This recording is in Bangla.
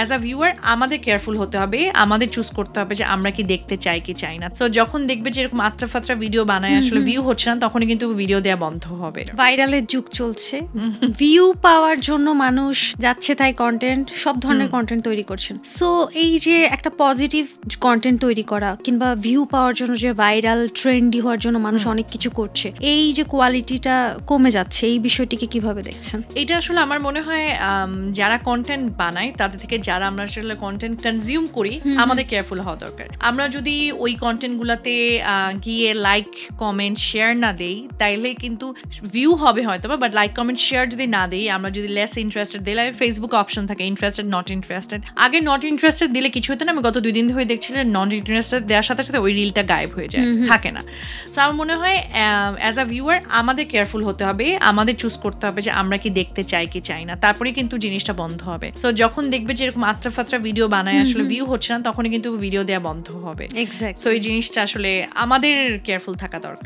অ্যাজ আ ভিউয়ার আমাদের কেয়ারফুল হতে হবে, আমাদের চুজ করতে হবে যে আমরা কি দেখতে চাই কি চাই না। সো যখন দেখবে যে এরকম আত্রা ফাত্রা ভিডিও বানায় আসলে ভিউ হচ্ছে না, তখনই কিন্তু ভিডিও দেওয়া বন্ধ হবে। ভাইরালের যুগ চলছে, ভিউ পাওয়ার জন্য মানুষ যাচ্ছে তাই কন্টেন্ট, সব ধরনের কন্টেন্ট তৈরি করছেন। সো এই যে একটা পজিটিভ কন্টেন্ট তৈরি করা কিংবা ভিউ পাওয়ার জন্য যে ভাইরাল ট্রেন্ডি হওয়ার জন্য মানুষ অনেক কিছু করছে, এই যে কোয়ালিটিটা কমে যাচ্ছে, এই বিষয়টিকে কিভাবে দেখছেন? এটা আসলে আমার মনে হয় যারা কন্টেন্ট বানায় তাদের থেকে যারা আমরা আসলে কন্টেন্ট কনজিউম করি আমাদের কেয়ারফুল হওয়া দরকার। আমরা যদি ওই কন্টেন্ট গুলাতে গিয়ে লাইক কমেন্ট শেয়ার না দেই তাইলে কিন্তু ভিউ হবে হয়তো, বাট লাইক কমেন্ট শেয়ার যদি না দেই, আমরা যদি লেস ইন্টারেস্টেড দিলে ফেসবুক অপশন থাকে ইন্টারেস্টেড নট ইন্টারেস্টেড। আগে নট ইন্টারেস্টেড দিলে কিছু হতো না, আমি গত 2 দিন ধরে দেখছিলাম নট ইন্টারেস্টেড দেওয়ার সাথে সাথে ওই রিলটা গায়েব হয়ে যায়, থাকে না। সো আমার মনে হয় অ্যাজ আ ভিউয়ার আমাদের কেয়ারফুল হতে হবে, আমাদের চুজ করতে হবে যে আমরা কি দেখতে চাই কি চাই না, তারপরে কিন্তু জিনিসটা বন্ধ হবে। সো যখন দেখবে যে এরকম আত্রা ফাত্রা ভিডিও বানায় আসলে ভিউ হচ্ছে না, তখনই কিন্তু ভিডিও দেওয়া বন্ধ হবে। এক্স্যাক্টলি। সো এই জিনিসটা আসলে আমাদের কেয়ারফুল থাকা দরকার।